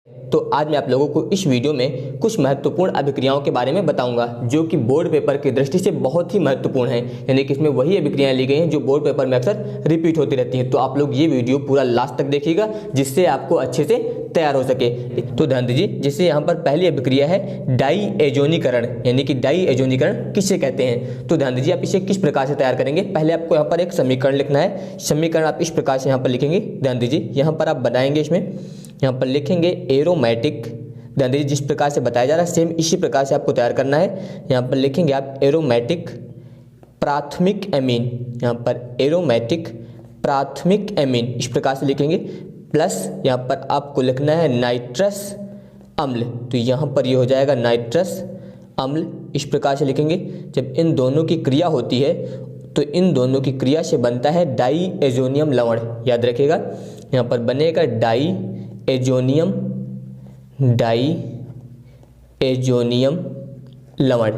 तो आज मैं आप लोगों को इस वीडियो में कुछ महत्वपूर्ण अभिक्रियाओं के बारे में बताऊंगा जो कि बोर्ड पेपर की दृष्टि से बहुत ही महत्वपूर्ण है। यानी कि इसमें वही अभिक्रियाएं ली गई हैं जो बोर्ड पेपर में अक्सर रिपीट होती रहती हैं। तो आप लोग ये वीडियो पूरा लास्ट तक देखिएगा जिससे आपको अच्छे से तैयार हो सके। तो ध्यान दीजिए, जैसे यहाँ पर पहली अभिक्रिया है डाईएजोनीकरण, यानी कि डाईएजोनीकरण किसे कहते हैं। तो ध्यान दीजिए, आप इसे किस प्रकार से तैयार करेंगे। पहले आपको यहाँ पर एक समीकरण लिखना है। समीकरण आप इस प्रकार से यहाँ पर लिखेंगे। ध्यान दीजिए, यहाँ पर आप बनाएंगे, इसमें यहाँ पर लिखेंगे एरोमेटिक। ध्यान दीजिए, जिस प्रकार से बताया जा रहा है सेम इसी प्रकार से आपको तैयार करना है। यहाँ पर लिखेंगे आप एरोमेटिक प्राथमिक एमीन, यहाँ पर एरोमेटिक प्राथमिक एमीन इस प्रकार से लिखेंगे। प्लस यहाँ पर आपको लिखना है नाइट्रस अम्ल, तो यहाँ पर ये हो जाएगा नाइट्रस अम्ल इस प्रकार से लिखेंगे। जब इन दोनों की क्रिया होती है तो इन दोनों की क्रिया से बनता है डाईएजोनियम लवण। याद रखिएगा, यहाँ पर बनेगा डाईएजोनियम लवण,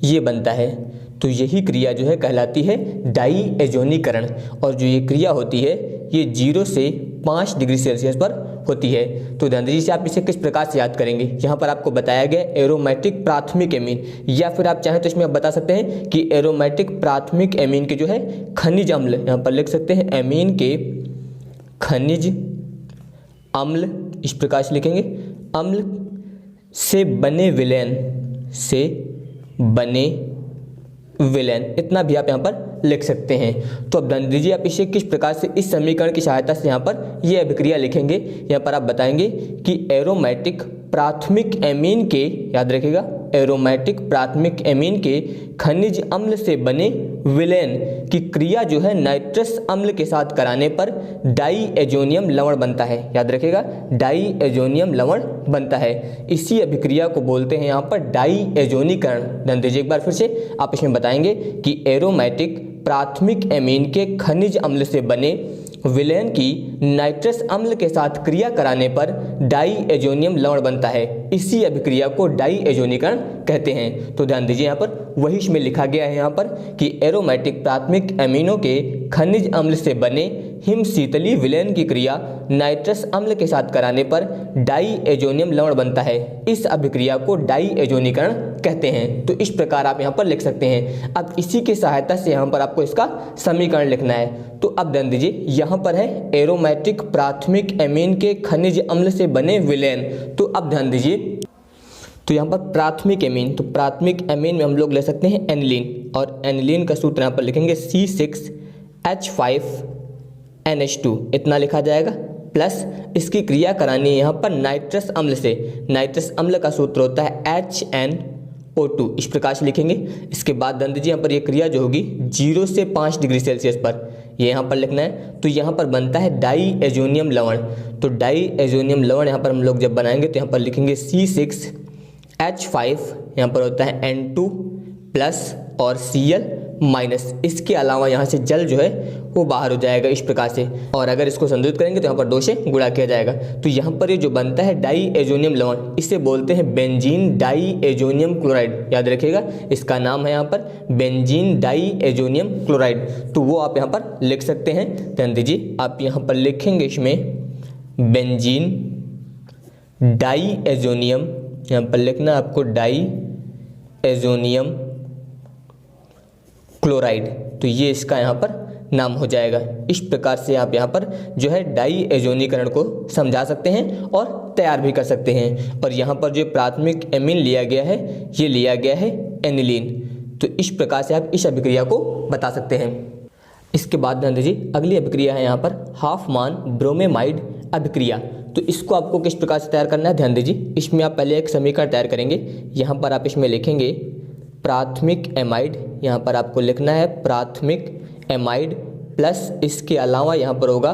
ये बनता है। तो यही क्रिया जो है कहलाती है डाईएजोनीकरण। और जो ये क्रिया होती है ये 0 से 5 डिग्री सेल्सियस पर होती है। तो ध्यान दीजिए, आप इसे किस प्रकार से याद करेंगे। यहाँ पर आपको बताया गया एरोमेटिक प्राथमिक एमीन, या फिर आप चाहें तो इसमें आप बता सकते हैं कि एरोमेटिक प्राथमिक एमीन के जो है खनिज अम्ल, यहाँ पर लिख सकते हैं एमीन के खनिज अम्ल इस प्रकार से लिखेंगे। अम्ल से बने विलेन, इतना भी आप यहाँ पर लिख सकते हैं। तो अब ध्यान दीजिए, आप इसे किस प्रकार से इस समीकरण की सहायता से यहाँ पर ये अभिक्रिया लिखेंगे। यहाँ पर आप बताएंगे कि एरोमेटिक प्राथमिक एमीन के, याद रखिएगा, एरोमेटिक प्राथमिक एमीन के खनिज अम्ल से बने विलेन की क्रिया जो है नाइट्रस अम्ल के साथ कराने पर डाईएजोनियम लवण बनता है। याद रखिएगा, डाईएजोनियम लवण बनता है। इसी अभिक्रिया को बोलते हैं यहाँ पर डाईएजोनीकरण। ध्यान दीजिए एक बार फिर से, आप इसमें बताएंगे कि एरोमेटिक प्राथमिक एमीन के खनिज अम्ल से बने विलेन की नाइट्रस अम्ल के साथ क्रिया कराने पर डाईएजोनियम लवण बनता है। इसी अभिक्रिया को डाईएजोनीकरण कहते हैं। तो ध्यान दीजिए, यहाँ पर वही इसमें लिखा गया है यहाँ पर कि एरोमेटिक प्राथमिक एमीनों के खनिज अम्ल से बने हिम शीतली विलेन की क्रिया नाइट्रस अम्ल के साथ कराने पर डाईएजोनियम लवण बनता है। इस अभिक्रिया को डाईएजोनीकरण कहते हैं। तो इस प्रकार आप यहाँ पर लिख सकते हैं। अब इसी की सहायता से यहाँ पर आपको इसका समीकरण लिखना है। तो अब ध्यान दीजिए, यहाँ पर है एरोमेटिक प्राथमिक एमीन के खनिज अम्ल से बने विलेन। तो अब ध्यान दीजिए, तो यहाँ पर प्राथमिक एमीन, तो प्राथमिक एमीन में हम लोग ले सकते हैं एनिलीन, और एनिलीन का सूत्र यहाँ पर लिखेंगे C6H5NH2, इतना लिखा जाएगा। प्लस इसकी क्रिया करानी है यहाँ पर नाइट्रस अम्ल से। नाइट्रस अम्ल का सूत्र होता है HNO2, इस प्रकार से लिखेंगे। इसके बाद ध्यान दीजिए, यहाँ पर ये क्रिया जो होगी 0 से 5 डिग्री सेल्सियस पर, ये यहाँ पर लिखना है। तो यहाँ पर बनता है डाईएजोनियम लवण। तो डाईएजोनियम लवण यहाँ पर हम लोग जब बनाएंगे तो यहाँ पर लिखेंगे C6H5, यहाँ पर होता है N2 प्लस और Cl माइनस। इसके अलावा यहाँ से जल जो है वो बाहर हो जाएगा इस प्रकार से, और अगर इसको संतुलित करेंगे तो यहाँ पर 2 से गुणा किया जाएगा। तो यहाँ पर ये जो बनता है डाईएजोनियम लवण, इसे बोलते हैं बेंजीन डाईएजोनियम क्लोराइड। याद रखिएगा, इसका नाम है यहाँ पर बेंजीन डाईएजोनियम क्लोराइड। तो वो आप यहाँ पर लिख सकते हैं। ध्यान दीजिए, आप यहाँ पर लिखेंगे इसमें बेंजीन डाईएजोनियम, यहाँ पर लिखना आपको डाईएजोनियम क्लोराइड। तो ये इसका यहाँ पर नाम हो जाएगा। इस प्रकार से आप यहाँ पर जो है डाईएजोनीकरण को समझा सकते हैं और तैयार भी कर सकते हैं। और यहाँ पर जो प्राथमिक एमीन लिया गया है ये लिया गया है एनिलीन। तो इस प्रकार से आप इस अभिक्रिया को बता सकते हैं। इसके बाद ध्यान दीजिए, अगली अभिक्रिया है यहाँ पर हाफमान ब्रोमेमाइड अभिक्रिया। तो इसको आपको किस प्रकार से तैयार करना है। ध्यान दीजिए, इसमें आप पहले एक समीकरण तैयार करेंगे। यहाँ पर आप इसमें लिखेंगे प्राथमिक एमाइड, यहाँ पर आपको लिखना है प्राथमिक एमाइड, प्लस इसके अलावा यहाँ पर होगा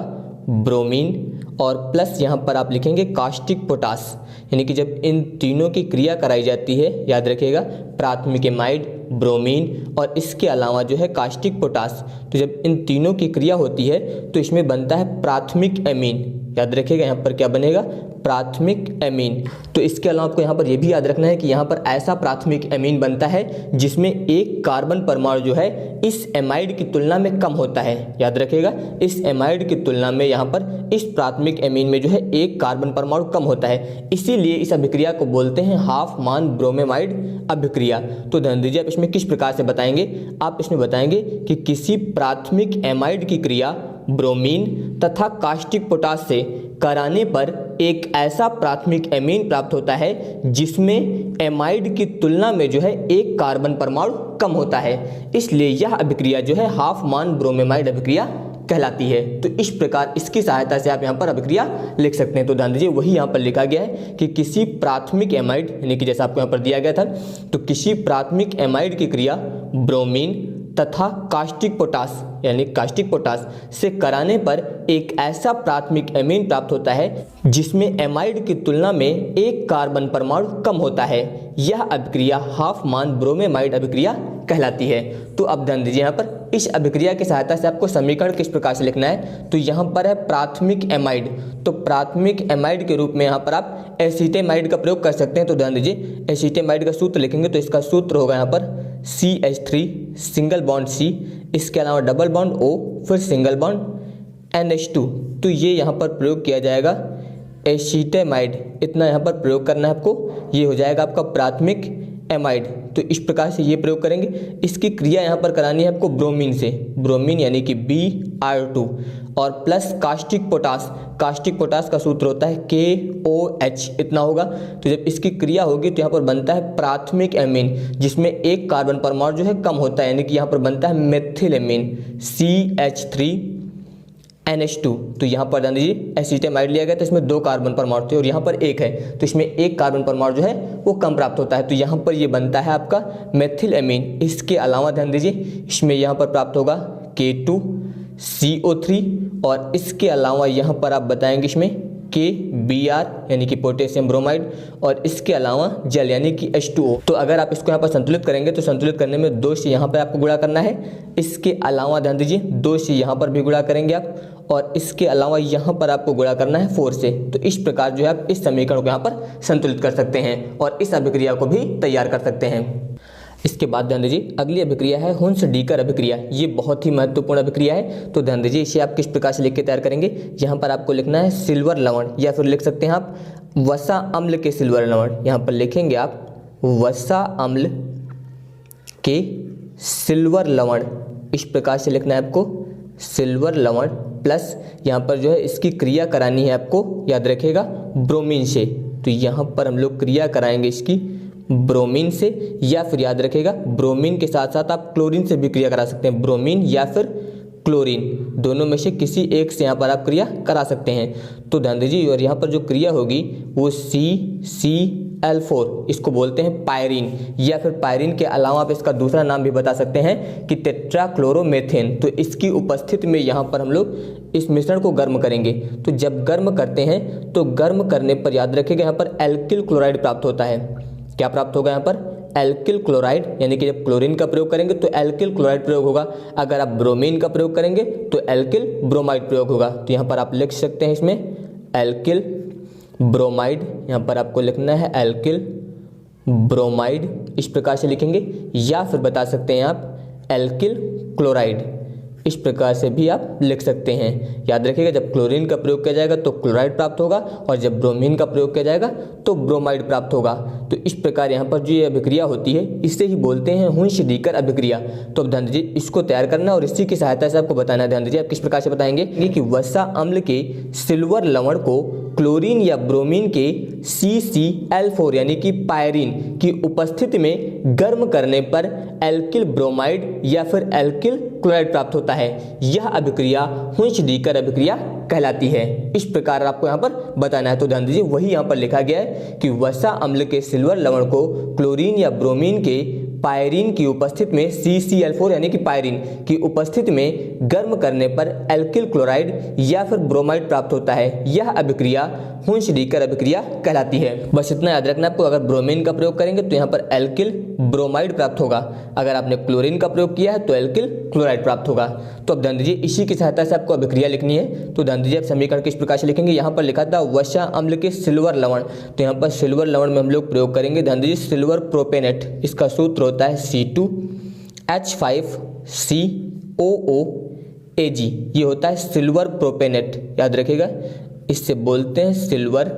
ब्रोमीन, और प्लस यहाँ पर आप लिखेंगे कास्टिक पोटास। यानी कि जब इन तीनों की क्रिया कराई जाती है, याद रखिएगा, प्राथमिक एमाइड, ब्रोमीन और इसके अलावा जो है कास्टिक पोटास, तो जब इन तीनों की क्रिया होती है तो इसमें बनता है प्राथमिक एमीन। याद रखिएगा, यहाँ पर क्या बनेगा, प्राथमिक एमीन। तो इसके अलावा आपको यहाँ पर यह भी याद रखना है कि यहाँ पर ऐसा प्राथमिक एमीन बनता है जिसमें एक कार्बन परमाणु जो है इस एमाइड की तुलना में कम होता है। याद रखिएगा, इस एमाइड की तुलना में यहाँ पर इस प्राथमिक प्राथमिक एमीन में जो है एक कार्बन परमाणु कम होता है, इसीलिए इस अभिक्रिया को बोलते हैं हाफ मान ब्रोमेमाइड अभिक्रिया। तो ध्यान दीजिए आप इसमें किस प्रकार से बताएंगे, आप इसमें बताएंगे कि किसी प्राथमिक एमाइड की क्रिया ब्रोमीन तथा कास्टिक पोटाश से कराने पर एक ऐसा प्राथमिक एमीन प्राप्त होता है जिसमें एमाइड की तुलना में जो है एक कार्बन परमाणु कम होता है, इसलिए यह अभिक्रिया जो है हाफ मान ब्रोमेमाइड अभिक्रिया कहलाती है। तो इस प्रकार इसकी सहायता से आप यहाँ पर अभिक्रिया लिख सकते हैं। तो ध्यान दीजिए वही यहाँ पर लिखा गया है कि किसी प्राथमिक एमाइड यानी कि जैसा आपको यहाँ पर दिया गया था, तो किसी प्राथमिक एमाइड की क्रिया ब्रोमीन तथा कास्टिक पोटाश यानी कास्टिक पोटाश से कराने पर एक ऐसा प्राथमिक एमीन प्राप्त होता है जिसमें एमाइड की तुलना में एक कार्बन परमाणु कम होता है, यह अभिक्रिया हाफ मान ब्रोमेमाइड अभिक्रिया कहलाती है। तो अब ध्यान दीजिए यहाँ पर इस अभिक्रिया की सहायता से आपको समीकरण किस प्रकार से लिखना है, तो यहाँ पर है प्राथमिक एमाइड, तो प्राथमिक एमाइड के रूप में यहाँ पर आप एसीटेमाइड का प्रयोग कर सकते हैं। तो ध्यान दीजिए एसीटेमाइड का सूत्र लिखेंगे तो इसका सूत्र होगा यहाँ पर CH3 सिंगल बॉन्ड C, इसके अलावा डबल बॉन्ड O, फिर सिंगल बॉन्ड NH2। तो ये यहाँ पर प्रयोग किया जाएगा एसीटेमाइड, इतना यहाँ पर प्रयोग करना है आपको, ये हो जाएगा आपका प्राथमिक एमाइड। तो इस प्रकार से ये प्रयोग करेंगे। इसकी क्रिया यहाँ पर करानी है आपको ब्रोमीन से, ब्रोमीन यानी कि Br2 और plus caustic potash, caustic potash का सूत्र होता है KOH, इतना होगा। तो जब इसकी क्रिया होगी तो यहाँ पर बनता है प्राथमिक एमीन जिसमें एक कार्बन परमाणु जो है कम होता है, यानी कि यहाँ पर बनता है मेथिल एमीन CH3NH2। तो यहाँ पर ध्यान दीजिए एसीटेमाइड लिया गया तो इसमें 2 कार्बन परमाणु थे और यहाँ पर 1 है, तो इसमें एक कार्बन परमाणु जो है वो कम प्राप्त होता है, तो यहाँ पर ये बनता है आपका मेथिल एमीन। इसके अलावा ध्यान दीजिए इसमें यहाँ पर प्राप्त होगा K2CO3 और इसके अलावा यहाँ पर आप बताएंगे इसमें KBr यानी कि पोटेशियम ब्रोमाइड और इसके अलावा जल यानी कि H2O। तो अगर आप इसको यहाँ पर संतुलित करेंगे तो संतुलित करने में 2 से यहाँ पर आपको गुणा करना है, इसके अलावा ध्यान दीजिए 2 से यहाँ पर भी गुणा करेंगे आप और इसके अलावा यहाँ पर आपको गुणा करना है 4 से। तो इस प्रकार जो है आप इस समीकरण को यहाँ पर संतुलित कर सकते हैं और इस अभिक्रिया को भी तैयार कर सकते हैं। इसके बाद ध्यान दीजिए अगली अभिक्रिया है हुंस-डीकर अभिक्रिया, ये बहुत ही महत्वपूर्ण अभिक्रिया है। तो ध्यान दीजिए इसे आप किस प्रकार से लिख के तैयार करेंगे, यहाँ पर आपको लिखना है सिल्वर लवण या फिर लिख सकते हैं आप वसा अम्ल के सिल्वर लवण। यहाँ पर लिखेंगे आप वसा अम्ल के सिल्वर लवण, इस प्रकार से लिखना है आपको सिल्वर लवण प्लस यहाँ पर जो है इसकी क्रिया करानी है आपको, याद रखिएगा ब्रोमीन से। तो यहाँ पर हम लोग क्रिया कराएंगे इसकी ब्रोमीन से या फिर याद रखिएगा ब्रोमीन के साथ साथ आप क्लोरीन से भी क्रिया करा सकते हैं, ब्रोमीन या फिर क्लोरीन दोनों में से किसी एक से यहाँ पर आप क्रिया करा सकते हैं। तो ध्यान दीजिए और यहाँ पर जो क्रिया होगी वो CCl4, इसको बोलते हैं पायरीन या फिर पायरीन के अलावा आप इसका दूसरा नाम भी बता सकते हैं कि टेट्राक्लोरोमेथेन। तो इसकी उपस्थिति में यहाँ पर हम लोग इस मिश्रण को गर्म करेंगे। तो जब गर्म करते हैं तो गर्म करने पर याद रखिएगा यहाँ पर एल्किल क्लोराइड प्राप्त होता है। क्या प्राप्त होगा यहाँ पर एल्किल क्लोराइड, यानी कि जब क्लोरीन का प्रयोग करेंगे तो एल्किल क्लोराइड प्रयोग होगा, अगर आप ब्रोमीन का प्रयोग करेंगे तो एल्किल ब्रोमाइड प्रयोग होगा। तो यहाँ पर आप लिख सकते हैं इसमें एल्किल ब्रोमाइड, यहाँ पर आपको लिखना है एल्किल ब्रोमाइड, इस प्रकार से लिखेंगे या फिर बता सकते हैं आप एल्किल क्लोराइड, इस प्रकार से भी आप लिख सकते हैं। याद रखिएगा जब क्लोरीन का प्रयोग किया जाएगा तो क्लोराइड प्राप्त होगा और जब ब्रोमीन का प्रयोग किया जाएगा तो ब्रोमाइड प्राप्त होगा। तो इस प्रकार यहाँ पर जो ये अभिक्रिया होती है इसे ही बोलते हैं हुंस-डीकर अभिक्रिया। तो अब ध्यान दीजिए इसको तैयार करना और इसी की सहायता से आपको बताना है। ध्यान दीजिए आप किस प्रकार से बताएंगे कि वसा अम्ल के सिल्वर लवण को क्लोरीन या ब्रोमीन के CCl4 यानी कि पायरीन की उपस्थिति में गर्म करने पर एल्किल ब्रोमाइड या फिर एल्किल क्लोराइड प्राप्त होता है। यह अभिक्रिया हुंस-डीकर अभिक्रिया कहलाती है। इस प्रकार आपको यहाँ पर बताना है। तो ध्यान दीजिए वही यहाँ पर लिखा गया है कि वसा अम्ल के सिल्वर लवण को क्लोरीन या ब्रोमीन के पायरीन की उपस्थिति में CCl4 यानी कि पायरीन की उपस्थिति में गर्म करने पर एल्किल क्लोराइड या फिर ब्रोमाइड प्राप्त होता है। यह अभिक्रिया हुंस-डीकर अभिक्रिया कहलाती है। बस इतना याद रखना आपको, अगर ब्रोमीन का प्रयोग करेंगे तो यहाँ पर एल्किल ब्रोमाइड प्राप्त होगा, अगर आपने क्लोरीन का प्रयोग किया है तो एल्किल क्लोराइड प्राप्त होगा। तो अब ध्यान दीजिए इसी की सहायता से आपको अभिक्रिया लिखनी है। तो ध्यान दीजिए आप समीकरण किस प्रकार से लिखेंगे, यहाँ पर लिखा था वसा अम्ल के सिल्वर लवण, तो यहाँ पर सिल्वर लवण में हम लोग प्रयोग करेंगे। ध्यान दीजिए सिल्वर प्रोपेनेट, इसका सूत्र होता है C2H5COOAg, ये होता है सिल्वर प्रोपेनेट, याद रखिएगा इससे बोलते हैं सिल्वर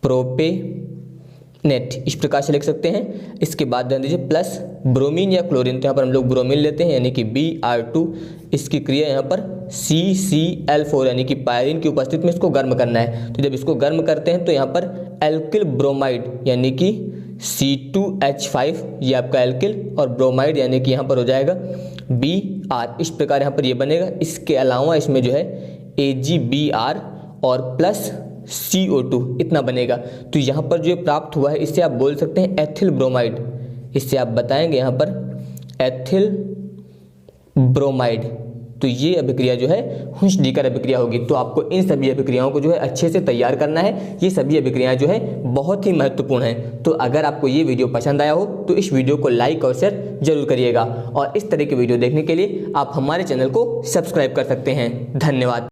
प्रोपेनेट, इस प्रकार से लिख सकते हैं। इसके बाद ध्यान दीजिए प्लस ब्रोमीन या क्लोरीन, तो यहाँ पर हम लोग ब्रोमीन लेते हैं यानी कि Br2, इसकी क्रिया यहाँ पर CCl4 यानी कि पायरीन की उपस्थिति में इसको गर्म करना है। तो जब इसको गर्म करते हैं तो यहाँ पर एल्किल ब्रोमाइड यानी कि C2H5, ये आपका एल्किल, और ब्रोमाइड यानी कि यहाँ पर हो जाएगा Br, इस प्रकार यहाँ पर ये बनेगा। इसके अलावा इसमें जो है AgBr और प्लस CO2 इतना बनेगा। तो यहाँ पर जो प्राप्त हुआ है इससे आप बोल सकते हैं एथिल ब्रोमाइड, इससे आप बताएंगे यहाँ पर एथिल ब्रोमाइड। तो ये अभिक्रिया जो है हुंच-डीकर अभिक्रिया होगी। तो आपको इन सभी अभिक्रियाओं को जो है अच्छे से तैयार करना है। ये सभी अभिक्रियाएं जो है बहुत ही महत्वपूर्ण हैं। तो अगर आपको ये वीडियो पसंद आया हो तो इस वीडियो को लाइक और शेयर जरूर करिएगा, और इस तरह के वीडियो देखने के लिए आप हमारे चैनल को सब्सक्राइब कर सकते हैं। धन्यवाद।